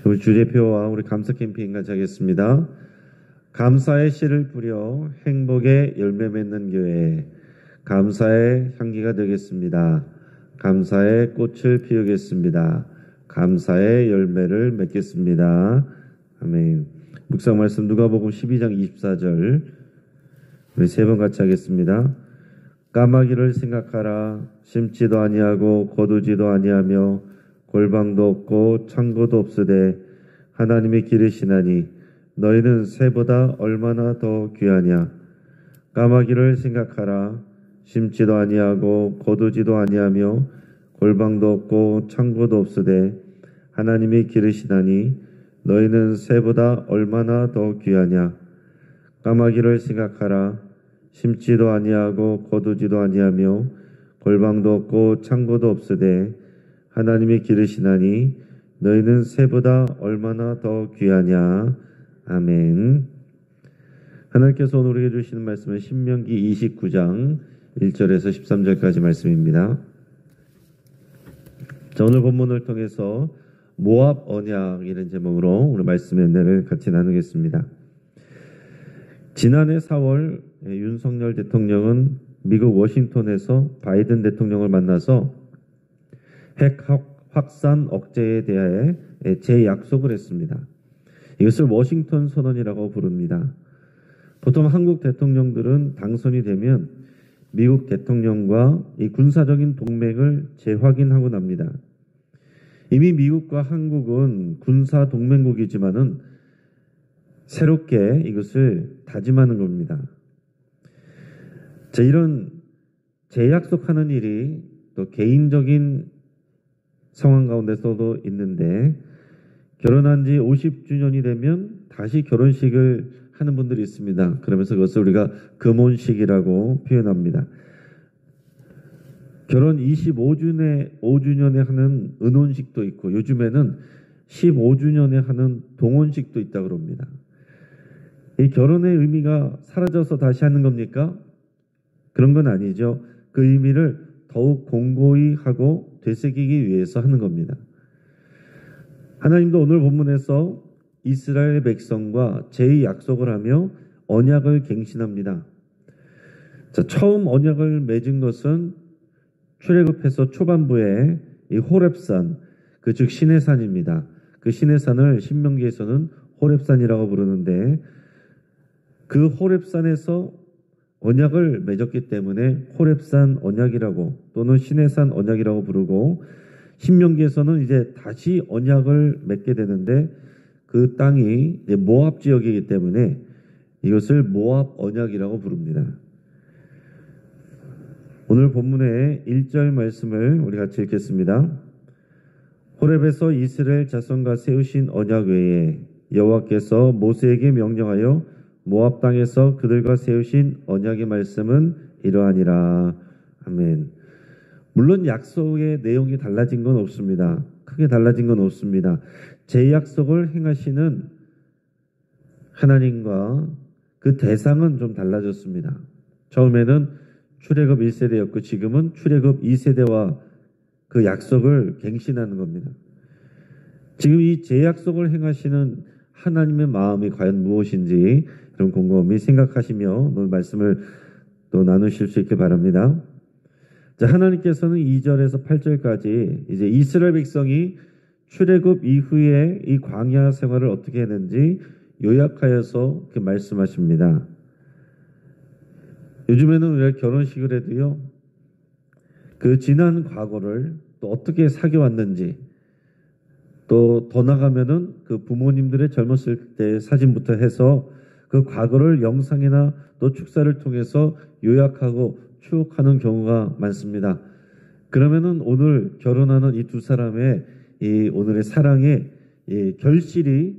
우리 주대표와 우리 감사 캠페인 같이 하겠습니다. 감사의 씨를 뿌려 행복의 열매 맺는 교회, 감사의 향기가 되겠습니다. 감사의 꽃을 피우겠습니다. 감사의 열매를 맺겠습니다. 아멘. 묵상 말씀 누가복음 12장 24절 우리 세 번 같이 하겠습니다. 까마귀를 생각하라. 심지도 아니하고 거두지도 아니하며 골방도 없고 창고도 없으되 하나님이 기르시나니 너희는 새보다 얼마나 더 귀하냐. 까마귀를 생각하라. 심지도 아니하고 거두지도 아니하며 골방도 없고 창고도 없으되 하나님이 기르시나니 너희는 새보다 얼마나 더 귀하냐. 까마귀를 생각하라. 심지도 아니하고 거두지도 아니하며 골방도 없고 창고도 없으되 하나님이 기르시나니 너희는 새보다 얼마나 더 귀하냐. 아멘. 하나님께서 오늘 우리에게 주시는 말씀은 신명기 29장 1절에서 13절까지 말씀입니다. 자, 오늘 본문을 통해서 모압 언약 이런 제목으로 오늘 말씀의 은혜를 같이 나누겠습니다. 지난해 4월 윤석열 대통령은 미국 워싱턴에서 바이든 대통령을 만나서 핵 확산 억제에 대하여 재약속을 했습니다. 이것을 워싱턴 선언이라고 부릅니다. 보통 한국 대통령들은 당선이 되면 미국 대통령과 이 군사적인 동맹을 재확인하고 납니다. 이미 미국과 한국은 군사 동맹국이지만은 새롭게 이것을 다짐하는 겁니다. 자, 이런 재약속하는 일이 또 개인적인 상황 가운데서도 있는데 결혼한 지 50주년이 되면 다시 결혼식을 하는 분들이 있습니다. 그러면서 그것을 우리가 금혼식이라고 표현합니다. 결혼 25주년에 하는 은혼식도 있고 요즘에는 15주년에 하는 동혼식도 있다고 합니다. 이 결혼의 의미가 사라져서 다시 하는 겁니까? 그런 건 아니죠. 그 의미를 더욱 공고히 하고 되새기기 위해서 하는 겁니다. 하나님도 오늘 본문에서 이스라엘 백성과 재약속을 하며 언약을 갱신합니다. 자, 처음 언약을 맺은 것은 출애굽해서 초반부에 이 호렙산, 즉 시내산입니다. 그 시내산을 신명기에서는 호렙산이라고 부르는데 그 호렙산에서 언약을 맺었기 때문에 호렙산 언약이라고 또는 시내산 언약이라고 부르고 신명기에서는 이제 다시 언약을 맺게 되는데 그 땅이 이제 모압 지역이기 때문에 이것을 모압 언약이라고 부릅니다. 오늘 본문의 1절 말씀을 우리 같이 읽겠습니다. 호렙에서 이스라엘 자손과 세우신 언약 외에 여호와께서 모세에게 명령하여 모압 땅에서 그들과 세우신 언약의 말씀은 이러하니라. 아멘. 물론 약속의 내용이 달라진 건 없습니다. 크게 달라진 건 없습니다. 재약속을 행하시는 하나님과 그 대상은 좀 달라졌습니다. 처음에는 출애굽 1세대였고 지금은 출애굽 2세대와 그 약속을 갱신하는 겁니다. 지금 이 재약속을 행하시는 하나님의 마음이 과연 무엇인지 그런 곰곰이 생각하시며 오늘 말씀을 또 나누실 수 있길 바랍니다. 자, 하나님께서는 2절에서 8절까지 이제 이스라엘 백성이 출애굽 이후에 이 광야 생활을 어떻게 했는지 요약하여서 이렇게 말씀하십니다. 요즘에는 우리가 결혼식을 해도요, 그 지난 과거를 또 어떻게 사귀어왔는지 또 더 나가면은 그 부모님들의 젊었을 때 사진부터 해서 그 과거를 영상이나 또 축사를 통해서 요약하고 추억하는 경우가 많습니다. 그러면은 오늘 결혼하는 이 두 사람의 이 오늘의 사랑의 이 결실이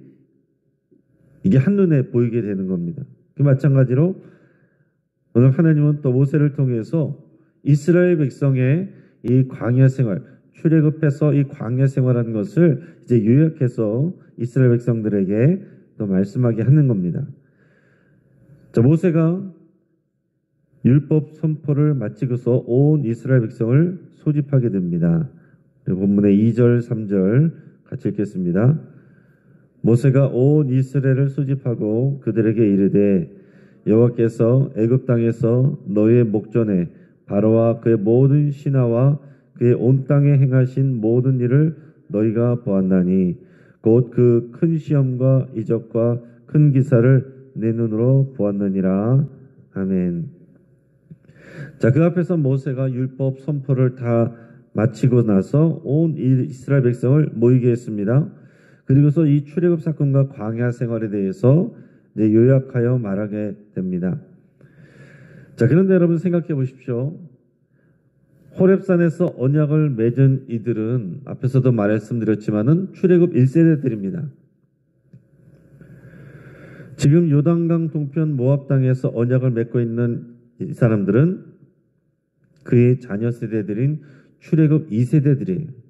이게 한눈에 보이게 되는 겁니다. 그 마찬가지로 오늘 하나님은 또 모세를 통해서 이스라엘 백성의 이 광야 생활, 출애굽해서 이 광야 생활하는 것을 이제 요약해서 이스라엘 백성들에게 또 말씀하게 하는 겁니다. 자, 모세가 율법 선포를 마치고서 온 이스라엘 백성을 소집하게 됩니다. 본문의 2절, 3절 같이 읽겠습니다. 모세가 온 이스라엘을 소집하고 그들에게 이르되 여호와께서 애굽 땅에서 너희의 목전에 바로와 그의 모든 신하와 그의 온 땅에 행하신 모든 일을 너희가 보았나니 곧 그 큰 시험과 이적과 큰 기사를 내 눈으로 보았느니라. 아멘. 자, 그 앞에서 모세가 율법 선포를 다 마치고 나서 온 이스라엘 백성을 모이게 했습니다. 그리고서 이 출애굽 사건과 광야 생활에 대해서 이제 요약하여 말하게 됩니다. 자, 그런데 여러분 생각해 보십시오. 호렙산에서 언약을 맺은 이들은 앞에서도 말씀드렸지만은 출애굽 1세대들입니다. 지금 요단강 동편 모압 땅에서 언약을 맺고 있는 이 사람들은 그의 자녀 세대들인 출애굽 2세대들이에요.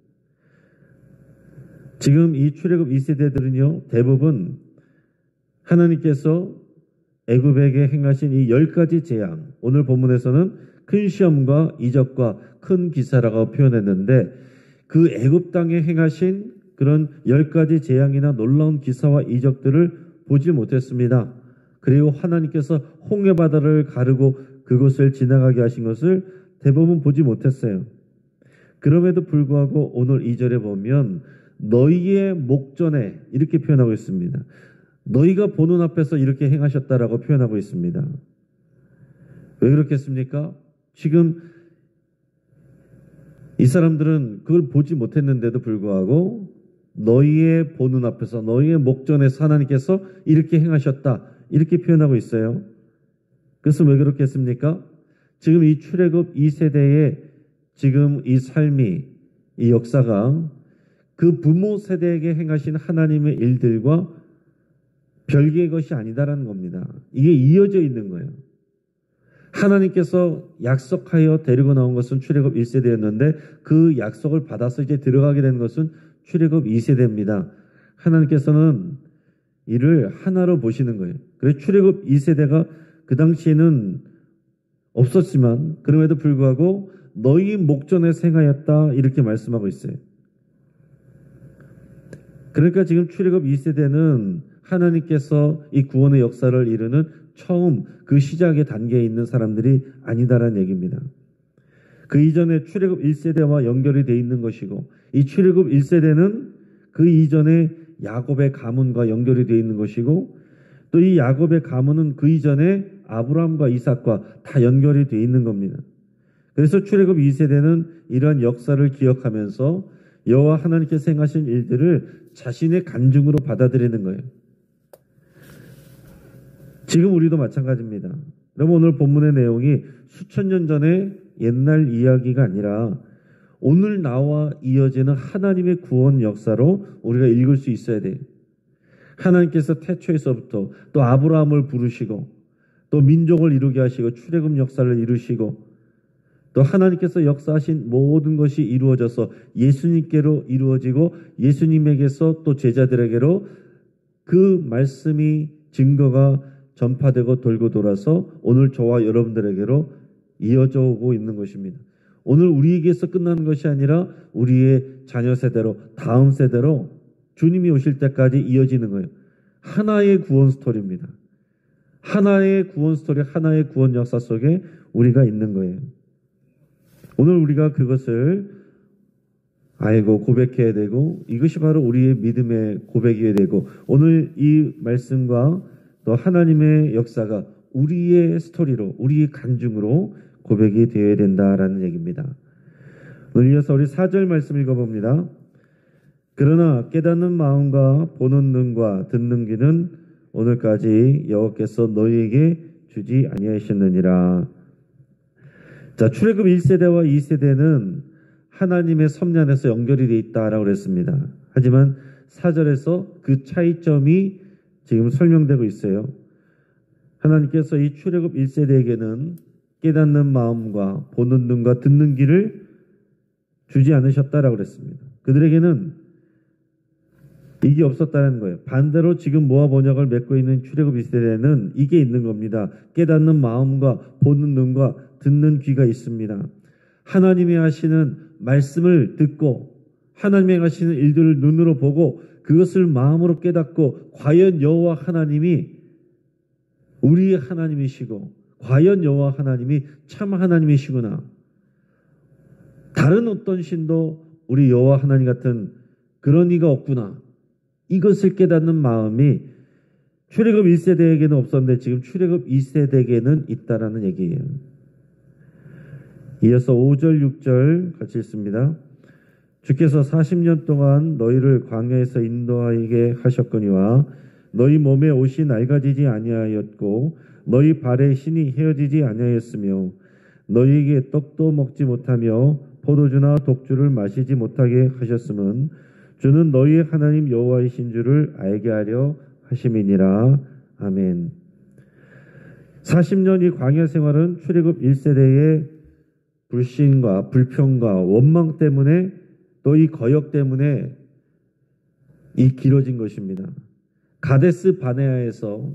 지금 이 출애굽 2세대들은요, 대부분 하나님께서 애굽에게 행하신 이 10가지 재앙, 오늘 본문에서는 큰 시험과 이적과 큰 기사라고 표현했는데 그 애굽 땅에 행하신 그런 10가지 재앙이나 놀라운 기사와 이적들을 보지 못했습니다. 그리고 하나님께서 홍해 바다를 가르고 그곳을 지나가게 하신 것을 대부분 보지 못했어요. 그럼에도 불구하고 오늘 2절에 보면 너희의 목전에 이렇게 표현하고 있습니다. 너희가 보는 앞에서 이렇게 행하셨다라고 표현하고 있습니다. 왜 그렇겠습니까? 지금 이 사람들은 그걸 보지 못했는데도 불구하고 너희의 보는 앞에서 너희의 목전에서 하나님께서 이렇게 행하셨다 이렇게 표현하고 있어요. 그래서 왜 그렇겠습니까? 지금 이 출애굽 2세대의 지금 이 삶이 이 역사가 그 부모 세대에게 행하신 하나님의 일들과 별개의 것이 아니다라는 겁니다. 이게 이어져 있는 거예요. 하나님께서 약속하여 데리고 나온 것은 출애굽 1세대였는데 그 약속을 받아서 이제 들어가게 된 것은 출애굽 2세대입니다. 하나님께서는 이를 하나로 보시는 거예요. 그래서 출애굽 2세대가 그 당시에는 없었지만 그럼에도 불구하고 너희 목전에 행하였다 이렇게 말씀하고 있어요. 그러니까 지금 출애굽 2세대는 하나님께서 이 구원의 역사를 이루는 처음 그 시작의 단계에 있는 사람들이 아니다라는 얘기입니다. 그 이전에 출애굽 1세대와 연결이 되어 있는 것이고 이 출애굽 1세대는 그 이전에 야곱의 가문과 연결이 되어 있는 것이고 또 이 야곱의 가문은 그 이전에 아브라함과 이삭과 다 연결이 되어 있는 겁니다. 그래서 출애굽 2세대는 이러한 역사를 기억하면서 여호와 하나님께서 행하신 일들을 자신의 간증으로 받아들이는 거예요. 지금 우리도 마찬가지입니다. 여러분 오늘 본문의 내용이 수천 년 전의 옛날 이야기가 아니라 오늘 나와 이어지는 하나님의 구원 역사로 우리가 읽을 수 있어야 돼요. 하나님께서 태초에서부터 또 아브라함을 부르시고 또 민족을 이루게 하시고 출애굽 역사를 이루시고 또 하나님께서 역사하신 모든 것이 이루어져서 예수님께로 이루어지고 예수님에게서 또 제자들에게로 그 말씀이 증거가 전파되고 돌고 돌아서 오늘 저와 여러분들에게로 이어져 오고 있는 것입니다. 오늘 우리에게서 끝나는 것이 아니라 우리의 자녀 세대로 다음 세대로 주님이 오실 때까지 이어지는 거예요. 하나의 구원 스토리입니다. 하나의 구원 스토리, 하나의 구원 역사 속에 우리가 있는 거예요. 오늘 우리가 그것을 알고 고백해야 되고 이것이 바로 우리의 믿음의 고백이어야 되고 오늘 이 말씀과 또 하나님의 역사가 우리의 스토리로 우리의 간증으로 고백이 되어야 된다라는 얘기입니다. 오늘 이어서 우리 4절 말씀 읽어봅니다. 그러나 깨닫는 마음과 보는 눈과 듣는 귀는 오늘까지 여호와께서 너희에게 주지 아니하셨느니라. 자, 출애굽 1세대와 2세대는 하나님의 섭리 안에서 연결이 되어 있다라고 그랬습니다. 하지만 4절에서 그 차이점이 지금 설명되고 있어요. 하나님께서 이 출애굽 1세대에게는 깨닫는 마음과 보는 눈과 듣는 귀를 주지 않으셨다라고 그랬습니다. 그들에게는 이게 없었다는 거예요. 반대로 지금 모압 언약을 맺고 있는 출애굽 1세대는 이게 있는 겁니다. 깨닫는 마음과 보는 눈과 듣는 귀가 있습니다. 하나님이 하시는 말씀을 듣고 하나님이 행하시는 일들을 눈으로 보고 그것을 마음으로 깨닫고 과연 여호와 하나님이 우리의 하나님이시고 과연 여호와 하나님이 참 하나님이시구나. 다른 어떤 신도 우리 여호와 하나님 같은 그런 이가 없구나. 이것을 깨닫는 마음이 출애굽 1세대에게는 없었는데 지금 출애굽 2세대에게는 있다라는 얘기예요. 이어서 5절 6절 같이 읽습니다. 주께서 40년 동안 너희를 광야에서 인도하게 하셨거니와 너희 몸에 옷이 낡아지지 아니하였고 너희 발에 신이 헤어지지 아니하였으며 너희에게 떡도 먹지 못하며 포도주나 독주를 마시지 못하게 하셨음은 주는 너희의 하나님 여호와이신 줄을 알게 하려 하심이니라. 아멘. 40년의 광야 생활은 출애굽 1세대의 불신과 불평과 원망 때문에 또 이 거역 때문에 이 길어진 것입니다. 가데스 바네아에서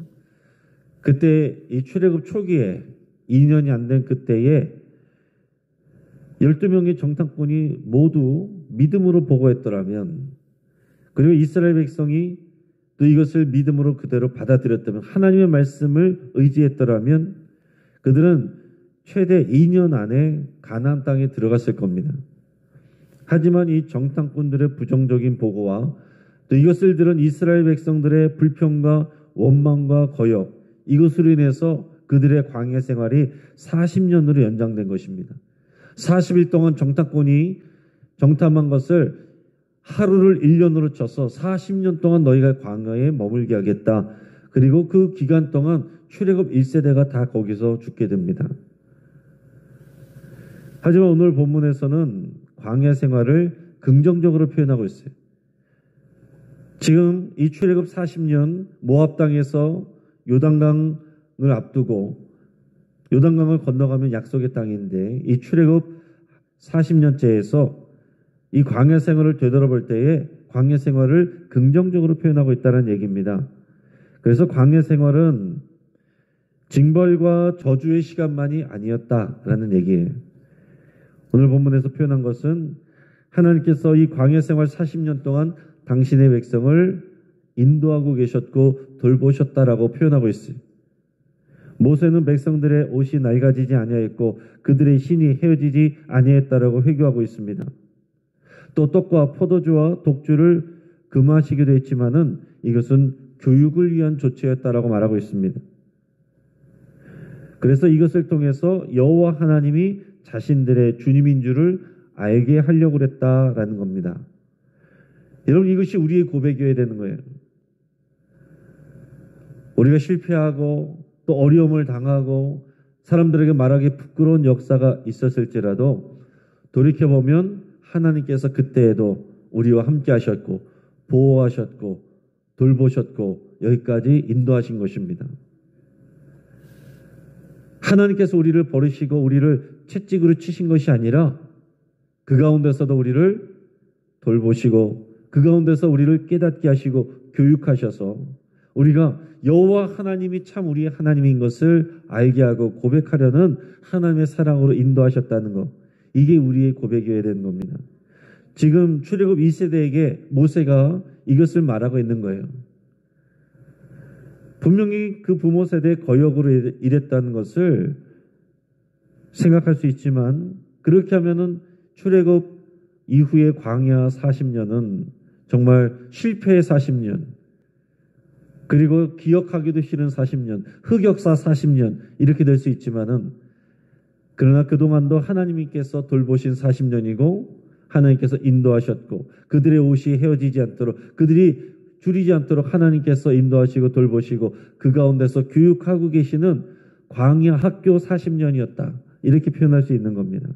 그때 이 출애굽 초기에 2년이 안 된 그때에 12명의 정탐꾼이 모두 믿음으로 보고했더라면, 그리고 이스라엘 백성이 또 이것을 믿음으로 그대로 받아들였다면, 하나님의 말씀을 의지했더라면 그들은 최대 2년 안에 가나안 땅에 들어갔을 겁니다. 하지만 이 정탐꾼들의 부정적인 보고와 또 이것을 들은 이스라엘 백성들의 불평과 원망과 거역, 이것으로 인해서 그들의 광야 생활이 40년으로 연장된 것입니다. 40일 동안 정탐꾼이 정탐한 것을 하루를 1년으로 쳐서 40년 동안 너희가 광야에 머물게 하겠다. 그리고 그 기간 동안 출애굽 1세대가 다 거기서 죽게 됩니다. 하지만 오늘 본문에서는 광야 생활을 긍정적으로 표현하고 있어요. 지금 이 출애굽 40년 모압 땅에서 요단강을 앞두고 요단강을 건너가면 약속의 땅인데 이 출애굽 40년째에서 이 광야 생활을 되돌아볼 때에 광야 생활을 긍정적으로 표현하고 있다는 얘기입니다. 그래서 광야 생활은 징벌과 저주의 시간만이 아니었다라는 얘기예요. 오늘 본문에서 표현한 것은 하나님께서 이 광야 생활 40년 동안 당신의 백성을 인도하고 계셨고 돌보셨다라고 표현하고 있어요. 모세는 백성들의 옷이 낡아지지 아니하였고 그들의 신이 헤어지지 아니하였다라고 회교하고 있습니다. 또 떡과 포도주와 독주를 금하시기도 했지만은 이것은 교육을 위한 조치였다라고 말하고 있습니다. 그래서 이것을 통해서 여호와 하나님이 자신들의 주님인 줄을 알게 하려고 그랬다라는 겁니다. 여러분, 이것이 우리의 고백이어야 되는 거예요. 우리가 실패하고 또 어려움을 당하고 사람들에게 말하기 부끄러운 역사가 있었을지라도 돌이켜보면 하나님께서 그때에도 우리와 함께 하셨고 보호하셨고 돌보셨고 여기까지 인도하신 것입니다. 하나님께서 우리를 버리시고 우리를 채찍으로 치신 것이 아니라 그 가운데서도 우리를 돌보시고 그 가운데서 우리를 깨닫게 하시고 교육하셔서 우리가 여호와 하나님이 참 우리의 하나님인 것을 알게 하고 고백하려는 하나님의 사랑으로 인도하셨다는 것, 이게 우리의 고백이어야 되는 겁니다. 지금 출애굽 2세대에게 모세가 이것을 말하고 있는 거예요. 분명히 그 부모 세대의 거역으로 일했다는 것을 생각할 수 있지만 그렇게 하면은 출애굽 이후의 광야 40년은 정말 실패의 40년, 그리고 기억하기도 싫은 40년, 흑역사 40년 이렇게 될 수 있지만은 그러나 그동안도 하나님께서 돌보신 40년이고 하나님께서 인도하셨고 그들의 옷이 헤어지지 않도록 그들이 줄이지 않도록 하나님께서 인도하시고 돌보시고 그 가운데서 교육하고 계시는 광야 학교 40년이었다. 이렇게 표현할 수 있는 겁니다.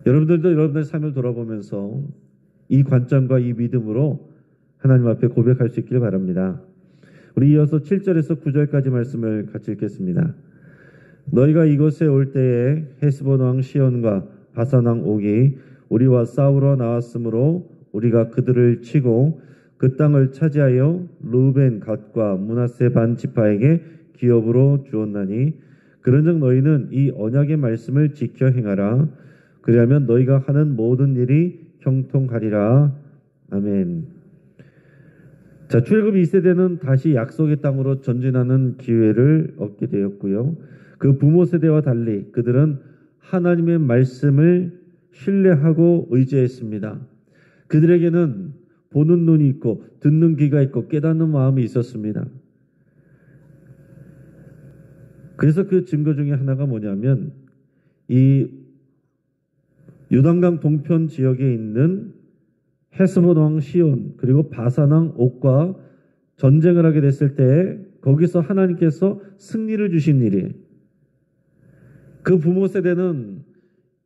여러분들도 여러분들의 삶을 돌아보면서 이 관점과 이 믿음으로 하나님 앞에 고백할 수 있기를 바랍니다. 우리 이어서 7절에서 9절까지 말씀을 같이 읽겠습니다. 너희가 이곳에 올 때에 헤스본 왕 시온과 바산 왕 옥이 우리와 싸우러 나왔으므로 우리가 그들을 치고 그 땅을 차지하여 르우벤 갓과 므낫세 반 지파에게 기업으로 주었나니 그런즉 너희는 이 언약의 말씀을 지켜 행하라. 그리하면 너희가 하는 모든 일이 형통하리라. 아멘. 자, 출애굽 2세대는 다시 약속의 땅으로 전진하는 기회를 얻게 되었고요. 그 부모 세대와 달리 그들은 하나님의 말씀을 신뢰하고 의지했습니다. 그들에게는 보는 눈이 있고 듣는 귀가 있고 깨닫는 마음이 있었습니다. 그래서 그 증거 중에 하나가 뭐냐면 이 요단강 동편 지역에 있는 헤스본 왕 시온 그리고 바산 왕 옥과 전쟁을 하게 됐을 때 거기서 하나님께서 승리를 주신 일이에요. 그 부모 세대는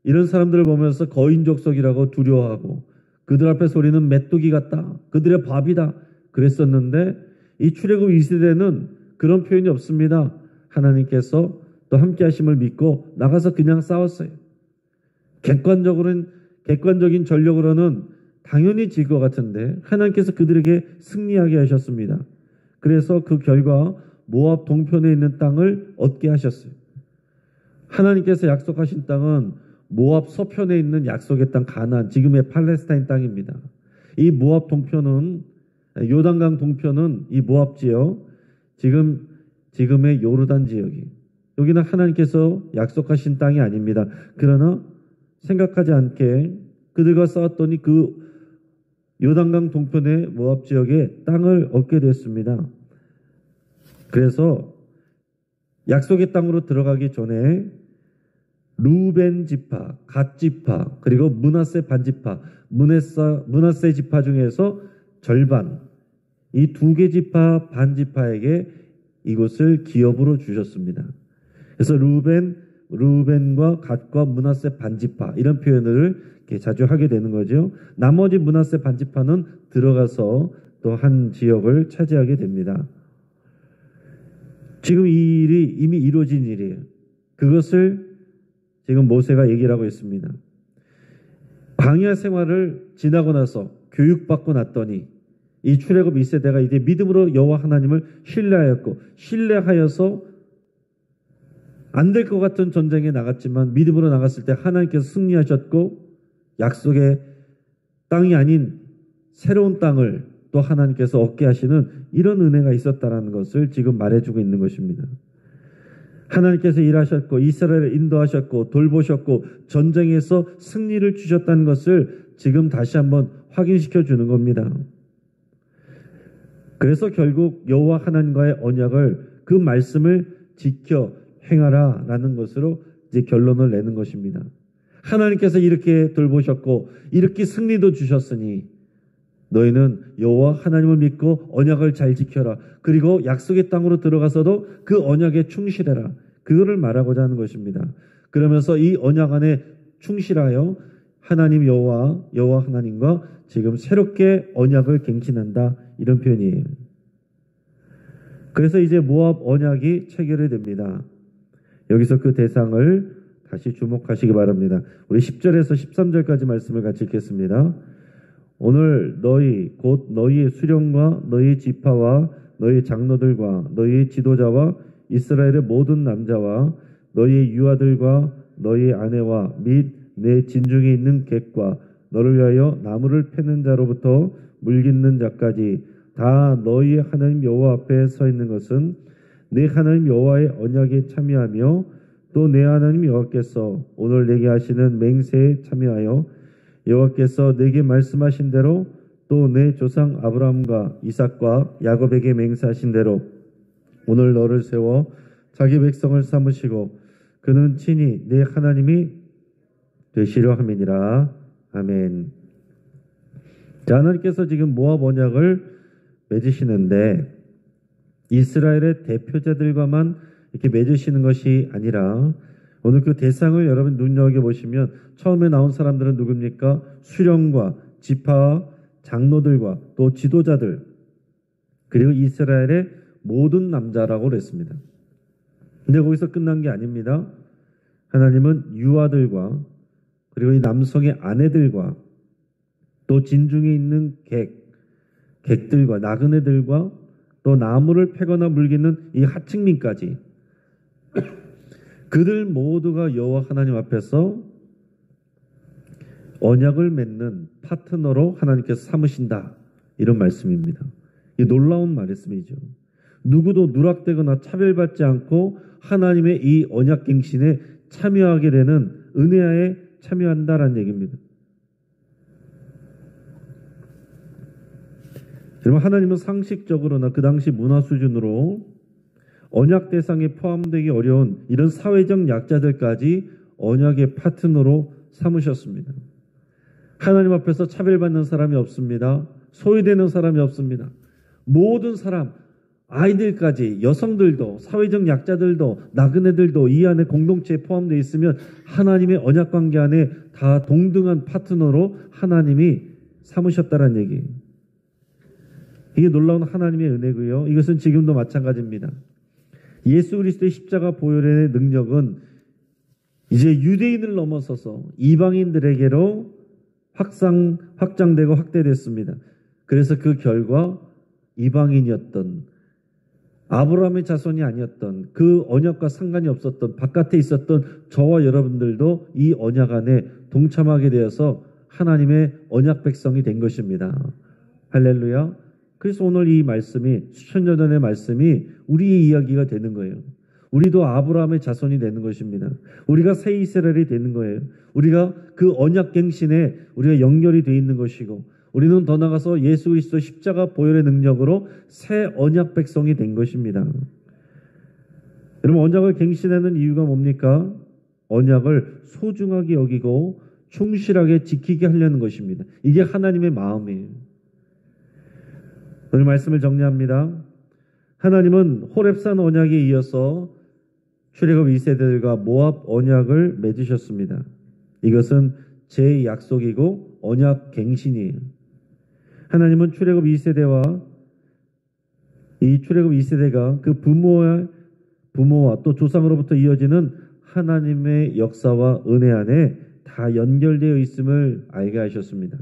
이런 사람들을 보면서 거인족속이라고 두려워하고 그들 앞에 소리는 메뚜기 같다. 그들의 밥이다. 그랬었는데 이 출애굽 2세대는 그런 표현이 없습니다. 하나님께서 또 함께 하심을 믿고 나가서 그냥 싸웠어요. 객관적인 전력으로는 당연히 질 것 같은데 하나님께서 그들에게 승리하게 하셨습니다. 그래서 그 결과 모압 동편에 있는 땅을 얻게 하셨어요. 하나님께서 약속하신 땅은 모압 서편에 있는 약속의 땅 가나안, 지금의 팔레스타인 땅입니다. 이 모압 동편은 요단강 동편은 이 모압 지역, 지금의 요르단 지역이 여기는 하나님께서 약속하신 땅이 아닙니다. 그러나 생각하지 않게 그들과 싸웠더니 그 요단강 동편의 모압 지역에 땅을 얻게 됐습니다. 그래서 약속의 땅으로 들어가기 전에 루벤 지파, 갓 지파, 그리고 므낫세 반지파, 므낫세 지파 중에서 절반, 이 두 개 지파 반지파에게 이곳을 기업으로 주셨습니다. 그래서 루벤과 갓과 므낫세 반지파 이런 표현을 이렇게 자주 하게 되는 거죠. 나머지 므낫세 반지파는 들어가서 또 한 지역을 차지하게 됩니다. 지금 이 일이 이미 이루어진 일이에요. 그것을 지금 모세가 얘기를 하고 있습니다. 광야 생활을 지나고 나서 교육받고 났더니 이 출애굽 2세대가 이제 믿음으로 여호와 하나님을 신뢰하여서 안 될 것 같은 전쟁에 나갔지만 믿음으로 나갔을 때 하나님께서 승리하셨고 약속의 땅이 아닌 새로운 땅을 또 하나님께서 얻게 하시는 이런 은혜가 있었다는 것을 지금 말해주고 있는 것입니다. 하나님께서 일하셨고 이스라엘을 인도하셨고 돌보셨고 전쟁에서 승리를 주셨다는 것을 지금 다시 한번 확인시켜 주는 겁니다. 그래서 결국 여호와 하나님과의 언약을 그 말씀을 지켜 행하라라는 것으로 이제 결론을 내는 것입니다. 하나님께서 이렇게 돌보셨고 이렇게 승리도 주셨으니 너희는 여호와 하나님을 믿고 언약을 잘 지켜라. 그리고 약속의 땅으로 들어가서도 그 언약에 충실해라. 그거를 말하고자 하는 것입니다. 그러면서 이 언약 안에 충실하여 하나님 여호와 하나님과 지금 새롭게 언약을 갱신한다. 이런 표현이에요. 그래서 이제 모압 언약이 체결이 됩니다. 여기서 그 대상을 다시 주목하시기 바랍니다. 우리 10절에서 13절까지 말씀을 같이 읽겠습니다. 오늘 너희 곧 너희의 수령과 너희의 지파와 너희의 장로들과 너희의 지도자와 이스라엘의 모든 남자와 너희의 유아들과 너희의 아내와 및 내 진중에 있는 객과 너를 위하여 나무를 패는 자로부터 물깃는 자까지 다 너희의 하나님 여호와 앞에 서 있는 것은 내 하나님 여호와의 언약에 참여하며 또 내 하나님 여호와께서 오늘 내게 하시는 맹세에 참여하여 여호와께서 내게 말씀하신 대로 또 내 조상 아브라함과 이삭과 야곱에게 맹세하신 대로 오늘 너를 세워 자기 백성을 삼으시고 그는 친히 내 하나님이 되시려 함이니라. 아멘. 자, 하나님께서 지금 모압 언약을 맺으시는데 이스라엘의 대표자들과만 이렇게 맺으시는 것이 아니라 오늘 그 대상을 여러분 눈여겨보시면 처음에 나온 사람들은 누굽니까? 수령과 지파와 장로들과 또 지도자들 그리고 이스라엘의 모든 남자라고 그랬습니다. 근데 거기서 끝난 게 아닙니다. 하나님은 유아들과 그리고 이 남성의 아내들과 또 진중에 있는 객들과 나그네들과 또 나무를 패거나 물기는 이 하층민까지 그들 모두가 여호와 하나님 앞에서 언약을 맺는 파트너로 하나님께서 삼으신다. 이런 말씀입니다. 이 놀라운 말씀이죠. 누구도 누락되거나 차별받지 않고 하나님의 이 언약 갱신에 참여하게 되는 은혜하에 참여한다라는 얘기입니다. 여러분, 하나님은 상식적으로나 그 당시 문화 수준으로 언약 대상에 포함되기 어려운 이런 사회적 약자들까지 언약의 파트너로 삼으셨습니다. 하나님 앞에서 차별받는 사람이 없습니다. 소외되는 사람이 없습니다. 모든 사람, 아이들까지, 여성들도, 사회적 약자들도, 나그네들도 이 안에 공동체에 포함되어 있으면 하나님의 언약 관계 안에 다 동등한 파트너로 하나님이 삼으셨다는 얘기예요. 이게 놀라운 하나님의 은혜고요. 이것은 지금도 마찬가지입니다. 예수 그리스도의 십자가 보혈의 능력은 이제 유대인을 넘어서서 이방인들에게로 확장되고 확대됐습니다. 그래서 그 결과 이방인이었던 아브라함의 자손이 아니었던 그 언약과 상관이 없었던 바깥에 있었던 저와 여러분들도 이 언약 안에 동참하게 되어서 하나님의 언약 백성이 된 것입니다. 할렐루야. 그래서 오늘 이 말씀이 수천 년 전의 말씀이 우리의 이야기가 되는 거예요. 우리도 아브라함의 자손이 되는 것입니다. 우리가 새 이스라엘이 되는 거예요. 우리가 그 언약 갱신에 우리가 연결이 되어 있는 것이고 우리는 더 나아가서 예수 그리스도 십자가 보혈의 능력으로 새 언약 백성이 된 것입니다. 여러분, 언약을 갱신하는 이유가 뭡니까? 언약을 소중하게 여기고 충실하게 지키게 하려는 것입니다. 이게 하나님의 마음이에요. 오늘 말씀을 정리합니다. 하나님은 호렙산 언약에 이어서 출애굽 2세대들과 모압 언약을 맺으셨습니다. 이것은 제 약속이고 언약 갱신이에요. 하나님은 출애굽 2세대와 이 출애굽 2세대가 그 부모와 또 조상으로부터 이어지는 하나님의 역사와 은혜 안에 다 연결되어 있음을 알게 하셨습니다.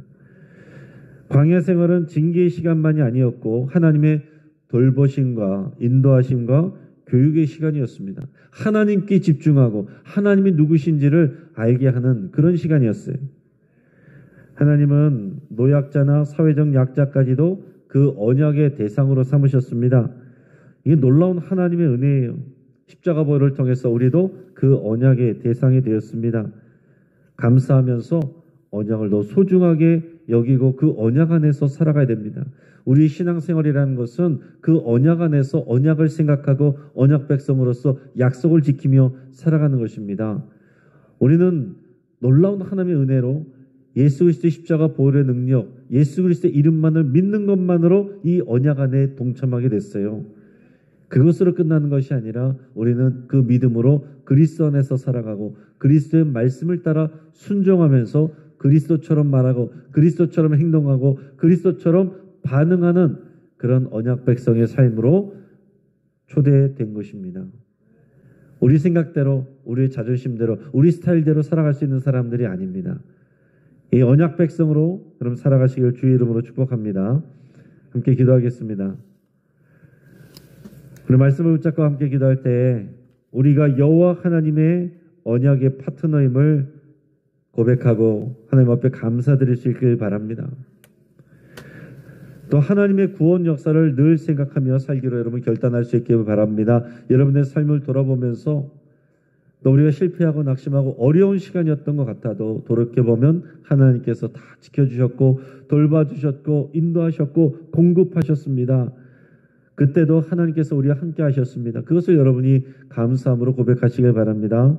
광야 생활은 징계의 시간만이 아니었고 하나님의 돌보심과 인도하심과 교육의 시간이었습니다. 하나님께 집중하고 하나님이 누구신지를 알게 하는 그런 시간이었어요. 하나님은 노약자나 사회적 약자까지도 그 언약의 대상으로 삼으셨습니다. 이게 놀라운 하나님의 은혜예요. 십자가 보혈을 통해서 우리도 그 언약의 대상이 되었습니다. 감사하면서 언약을 더 소중하게 여기고 그 언약 안에서 살아가야 됩니다. 우리 신앙생활이라는 것은 그 언약 안에서 언약을 생각하고 언약 백성으로서 약속을 지키며 살아가는 것입니다. 우리는 놀라운 하나님의 은혜로 예수 그리스도의 십자가 보혈의 능력, 예수 그리스도의 이름만을 믿는 것만으로 이 언약 안에 동참하게 됐어요. 그것으로 끝나는 것이 아니라 우리는 그 믿음으로 그리스도 안에서 살아가고 그리스도의 말씀을 따라 순종하면서 그리스도처럼 말하고 그리스도처럼 행동하고 그리스도처럼 반응하는 그런 언약 백성의 삶으로 초대된 것입니다. 우리 생각대로, 우리 자존심대로, 우리 스타일대로 살아갈 수 있는 사람들이 아닙니다. 이 언약 백성으로 그럼 살아가시길 주의 이름으로 축복합니다. 함께 기도하겠습니다. 우리 말씀을 붙잡고 함께 기도할 때 우리가 여호와 하나님의 언약의 파트너임을 고백하고 하나님 앞에 감사드릴 수 있길 바랍니다. 또 하나님의 구원 역사를 늘 생각하며 살기로 여러분 결단할 수 있길 바랍니다. 여러분의 삶을 돌아보면서 또 우리가 실패하고 낙심하고 어려운 시간이었던 것 같아도 돌이켜보면 하나님께서 다 지켜주셨고 돌봐주셨고 인도하셨고 공급하셨습니다. 그때도 하나님께서 우리와 함께 하셨습니다. 그것을 여러분이 감사함으로 고백하시길 바랍니다.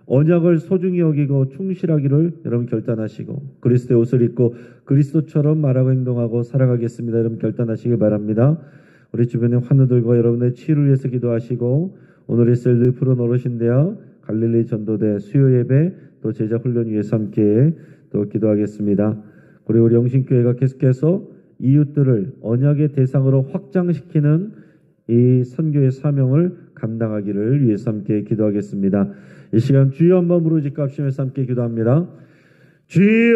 언약을 소중히 여기고 충실하기를 여러분 결단하시고 그리스도의 옷을 입고 그리스도처럼 말하고 행동하고 살아가겠습니다. 여러분 결단하시길 바랍니다. 우리 주변의 환우들과 여러분의 치유를 위해서 기도하시고 오늘 있을 늘 푸른 어르신대와 갈릴리 전도대 수요 예배 또 제자 훈련 위해서 함께 또 기도하겠습니다. 그리고 우리 영신교회가 계속해서 이웃들을 언약의 대상으로 확장시키는 이 선교의 사명을 감당하기를 위해서 함께 기도하겠습니다. 이 시간 주여 한번 부르짖고 합심해서 함께 기도합니다. 주여